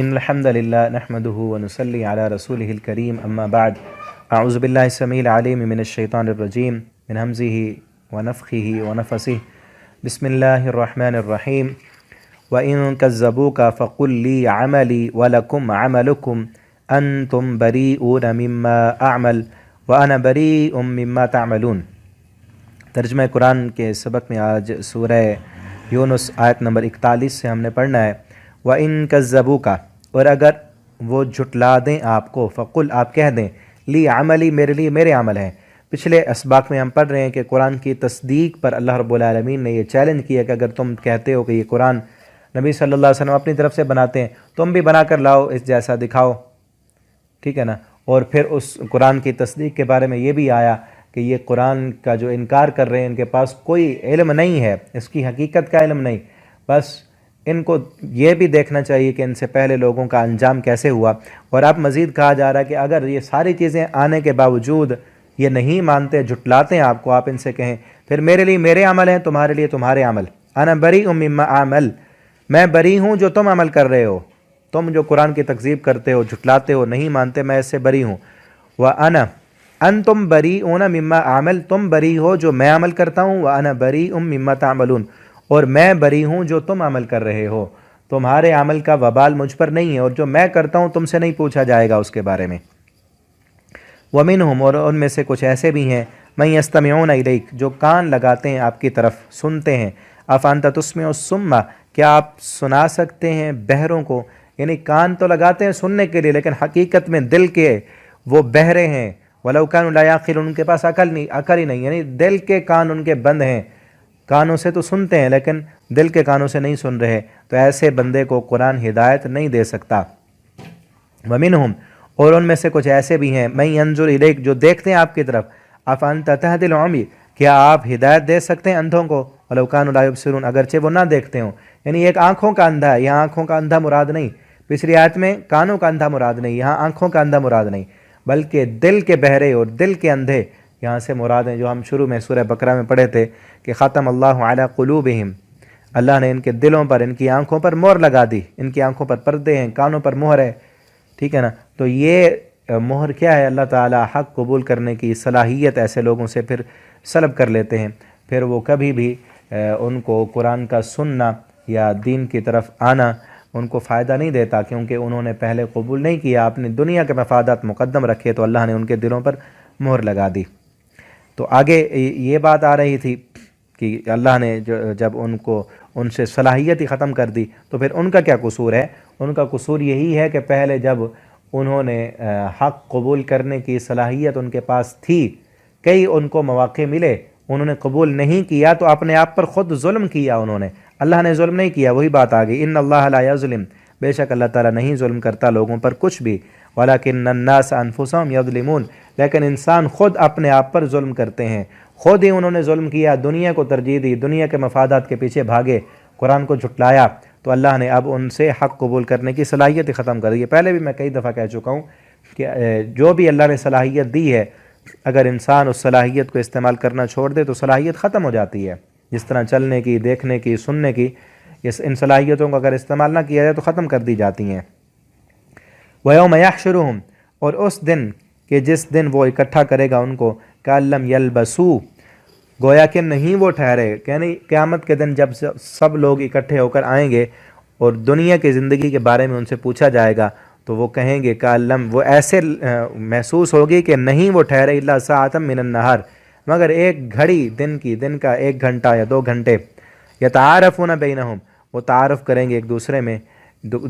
ان الحمد للہ نحمده ونصلی علی رسولہ الکریم اما بعد اعوذ باللہ السمیع العلیم من الشیطان الرجیم من ہمزہ ونفخہ ونفثہ بسم اللہ الرحمن الرحیم وَإِن كَذَّبُوكَ فَقُلْ لِي عَمَلِي وَلَكُمْ عَمَلُكُمْ أَنْتُمْ بَرِيئُونَ مِمَّا أَعْمَلُ وَأَنَا بَرِيءٌ مِمَّا تَعْمَلُونَ۔ ترجمہ قرآن کے سبق میں آج سورہ یونس آیت نمبر 41 سے ہم نے پڑھنا ہے۔ وَإِن كَذَّبُوكَ، اور اگر وہ جھٹلا دیں آپ کو، فقل آپ کہہ دیں، لی عملی میرے لیے میرے عمل ہیں۔ پچھلے اسباق میں ہم پڑھ رہے ہیں کہ قرآن کی تصدیق پر اللہ رب العالمین نے یہ چیلنج کیا کہ اگر تم کہتے ہو کہ یہ قرآن نبی صلی اللہ علیہ وسلم اپنی طرف سے بناتے ہیں، تم بھی بنا کر لاؤ، اس جیسا دکھاؤ، ٹھیک ہے نا۔ اور پھر اس قرآن کی تصدیق کے بارے میں یہ بھی آیا کہ یہ قرآن کا جو انکار کر رہے ہیں ان کے پاس کوئی علم نہیں ہے، اس کی حقیقت کا علم نہیں، بس ان کو یہ بھی دیکھنا چاہیے کہ ان سے پہلے لوگوں کا انجام کیسے ہوا۔ اور اب مزید کہا جا رہا ہے کہ اگر یہ ساری چیزیں آنے کے باوجود یہ نہیں مانتے، جھٹلاتے ہیں آپ کو، آپ ان سے کہیں پھر میرے لیے میرے عمل ہیں، تمہارے لیے تمہارے عمل، انا بریء مما اعمل، میں بری ہوں جو تم عمل کر رہے ہو، تم جو قرآن کی تکذیب کرتے ہو، جھٹلاتے ہو، نہیں مانتے، میں اس سے بری ہوں۔ وَأَنَا أَنْتُمْ بَرِيئُونَ مِمَّا أَعْمَلُ، تم بری ہو جو میں عمل کرتا ہوں، وَأَنَا بَرِيءٌ مِمَّا تَعْمَلُونَ، اور میں بری ہوں جو تم عمل کر رہے ہو، تمہارے عمل کا وبال مجھ پر نہیں ہے، اور جو میں کرتا ہوں تم سے نہیں پوچھا جائے گا اس کے بارے میں۔ وَمِنْهُمْ، اور ان میں سے کچھ ایسے بھی ہیں، مَن يَسْتَمِعُونَ إِلَيْكَ، جو کان لگاتے ہیں آپ کی طرف، سنتے ہیں۔ أَفَأَنْتَ تُسْمِعُ الصُّمَّ، کیا آپ سنا سکتے ہیں بہروں کو؟ یعنی کان تو لگاتے ہیں سننے کے لیے، لیکن حقیقت میں دل کے وہ بہرے ہیں۔ وَلَوْ كَانُوا لَا يَعْقِلُونَ، ان کے پاس عقل ہی نہیں، یعنی دل کے کان ان کے بند ہیں، کانوں سے تو سنتے ہیں لیکن دل کے کانوں سے نہیں سن رہے، تو ایسے بندے کو قرآن ہدایت نہیں دے سکتا۔ وَمِنْهُمْ، اور ان میں سے کچھ ایسے بھی ہیں، مَن يَنظُرُ إِلَيْكَ، جو دیکھتے ہیں آپ کی طرف۔ أَفَأَنْتَ تَهْدِي الْعُمْيَ، کیا آپ ہدایت دے سکتے ہیں اندھوں کو؟ وَلَوْ كَانُوا لَا يُبْصِرُونَ، اگرچہ وہ نہ دیکھتے ہوں۔ یعنی ایک آنکھوں کا اندھا ہے، یہاں آنکھوں کا اندھا مراد نہیں، پچھلی آیت میں کانوں کا اندھا مراد نہیں، یہاں آنکھوں کا اندھا مراد نہیں، بلکہ دل کے بہرے اور دل کے اندھے یہاں سے مراد ہیں، جو ہم شروع میں سورہ بقرہ میں پڑھے تھے کہ ختم اللہ علی قلوبہم، اللہ نے ان کے دلوں پر، ان کی آنکھوں پر مہر لگا دی، ان کی آنکھوں پر پردے ہیں، کانوں پر مہر ہے، ٹھیک ہے نا۔ تو یہ مہر کیا ہے؟ اللہ تعالیٰ حق قبول کرنے کی صلاحیت ایسے لوگوں سے پھر سلب کر لیتے ہیں، پھر وہ کبھی بھی ان کو قرآن کا سننا یا دین کی طرف آنا ان کو فائدہ نہیں دیتا، کیونکہ انہوں نے پہلے قبول نہیں کیا، اپنی دنیا کے مفادات مقدم رکھے، تو اللہ نے ان کے دلوں پر مہر لگا دی۔ تو آگے یہ بات آ رہی تھی کہ اللہ نے جب ان سے صلاحیت ہی ختم کر دی تو پھر ان کا کیا قصور ہے؟ ان کا قصور یہی ہے کہ پہلے جب انہوں نے حق قبول کرنے کی صلاحیت ان کے پاس تھی، کئی ان کو مواقع ملے، انہوں نے قبول نہیں کیا تو اپنے آپ پر خود ظلم کیا انہوں نے، اللہ نے ظلم نہیں کیا، وہی بات آ گئی، ان اللہ لا یظلم، بے شک اللہ تعالیٰ نہیں ظلم کرتا لوگوں پر کچھ بھی، وَلَكِنَّ النَّاسَ أَنفُسَهُمْ يَظْلِمُونَ، لیکن انسان خود اپنے آپ پر ظلم کرتے ہیں، خود ہی انہوں نے ظلم کیا، دنیا کو ترجیح دی، دنیا کے مفادات کے پیچھے بھاگے، قرآن کو جھٹلایا، تو اللہ نے اب ان سے حق قبول کرنے کی صلاحیت ہی ختم کر دی ہے۔ پہلے بھی میں کئی دفعہ کہہ چکا ہوں کہ جو بھی اللہ نے صلاحیت دی ہے، اگر انسان اس صلاحیت کو استعمال کرنا چھوڑ دے تو صلاحیت ختم ہو جاتی ہے، جس طرح چلنے کی، دیکھنے کی، سننے کی، ان صلاحیتوں کو اگر استعمال نہ کیا جائے تو ختم کر دی جاتی ہیں۔ وَيَوْمَ يَحْشُرُهُمْ، اور اس دن کہ جس دن وہ اکٹھا کرے گا ان کو، كَأَن لَّمْ يَلْبَثُوا، گویا کہ نہیں وہ ٹھہرے، یعنی قیامت کے دن جب سب لوگ اکٹھے ہو کر آئیں گے اور دنیا کی زندگی کے بارے میں ان سے پوچھا جائے گا تو وہ کہیں گے كَأَن لَّمْ، وہ ایسے محسوس ہوگی کہ نہیں وہ ٹھہرے، إِلَّا سَاعَةً مِّنَ النَّهَارِ، مگر ایک گھڑی دن کا 1 گھنٹہ یا 2 گھنٹے، يَتَعَارَفُونَ بَيْنَهُمْ، وہ تعارف کریں گے ایک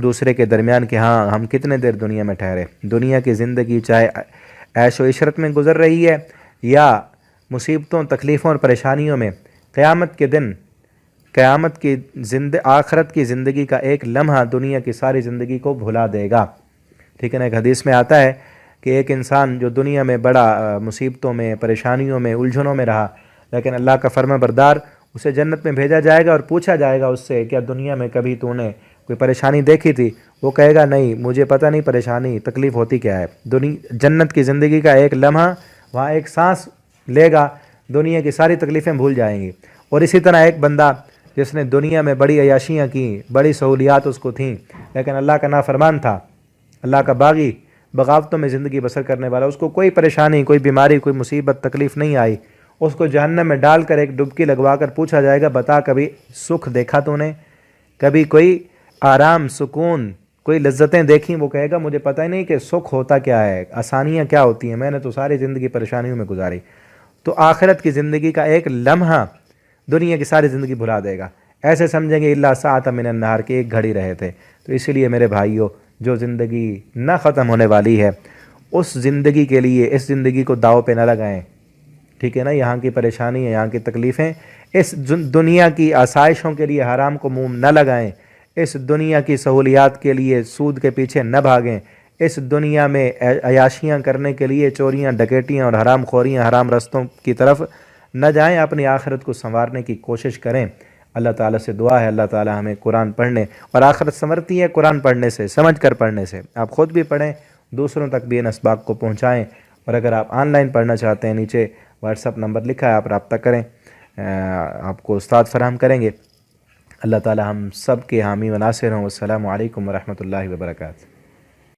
دوسرے کے درمیان کہ ہاں ہم کتنے دیر دنیا میں ٹھہرے، دنیا کی زندگی چاہے عیش و عشرت میں گزر رہی ہے یا مصیبتوں، تکلیفوں اور پریشانیوں میں، قیامت کے دن، آخرت کی زندگی کا ایک لمحہ دنیا کی ساری زندگی کو بھلا دے گا، ٹھیک ہے نا۔ ایک حدیث میں آتا ہے کہ ایک انسان جو دنیا میں بڑا مصیبتوں میں، پریشانیوں میں، الجھنوں میں رہا، لیکن اللہ کا فرما بردار، اسے جنت میں بھیجا جائے گا اور پوچھا جائے گا اس سے کیا دنیا میں کبھی تو نے کوئی پریشانی دیکھی تھی؟ وہ کہے گا نہیں، مجھے پتہ نہیں پریشانی تکلیف ہوتی کیا ہے۔ جنت کی زندگی کا ایک لمحہ، وہاں ایک سانس لے گا، دنیا کی ساری تکلیفیں بھول جائیں گی۔ اور اسی طرح ایک بندہ جس نے دنیا میں بڑی عیاشیاں کیں، بڑی سہولیات اس کو تھیں، لیکن اللہ کا نافرمان تھا، اللہ کا باغی، بغاوتوں میں زندگی بسر کرنے والا، اس کو کوئی پریشانی، کوئی بیماری، کوئی مصیبت، تکلیف نہیں آئی، اس کو جہنم میں ڈال کر ایک ڈبکی لگوا کر پوچھا جائے گا بتا کبھی سکھ دیکھا تو نے، کبھی کوئی آرام، سکون، کوئی لذتیں دیکھیں؟ وہ کہے گا مجھے پتہ ہی نہیں کہ سکھ ہوتا کیا ہے، آسانیاں کیا ہوتی ہیں، میں نے تو ساری زندگی پریشانیوں میں گزاری۔ تو آخرت کی زندگی کا ایک لمحہ دنیا کی ساری زندگی بھلا دے گا، ایسے سمجھیں گے اللہ ساعۃ من النہار کے ایک گھڑی رہے تھے۔ تو اسی لیے میرے بھائیوں، جو زندگی نہ ختم ہونے والی ہے اس زندگی کے لیے اس زندگی کو داؤ پہ نہ لگائیں، ٹھیک ہے نا؟ یہاں کی پریشانی ہے، یہاں کی تکلیفیں، اس دنیا کی آسائشوں کے لیے حرام کو منہ نہ لگائیں، اس دنیا کی سہولیات کے لیے سود کے پیچھے نہ بھاگیں، اس دنیا میں عیاشیاں کرنے کے لیے چوریاں، ڈکیٹیاں اور حرام خوریاں، حرام رستوں کی طرف نہ جائیں، اپنی آخرت کو سنوارنے کی کوشش کریں۔ اللہ تعالیٰ سے دعا ہے اللہ تعالیٰ ہمیں قرآن پڑھنے، اور آخرت سنورتی ہے قرآن پڑھنے سے، سمجھ کر پڑھنے سے۔ آپ خود بھی پڑھیں، دوسروں تک بھی ان اسباق کو پہنچائیں، اور اگر آپ آن لائن پڑھنا چاہتے ہیں نیچے واٹس ایپ نمبر لکھا ہے، آپ رابطہ کریں، آپ کو استاد فراہم کریں گے۔ اللہ تعالیٰ ہم سب کے حامی و ناصر ہوں۔ السلام علیکم ورحمۃ اللہ وبرکاتہ۔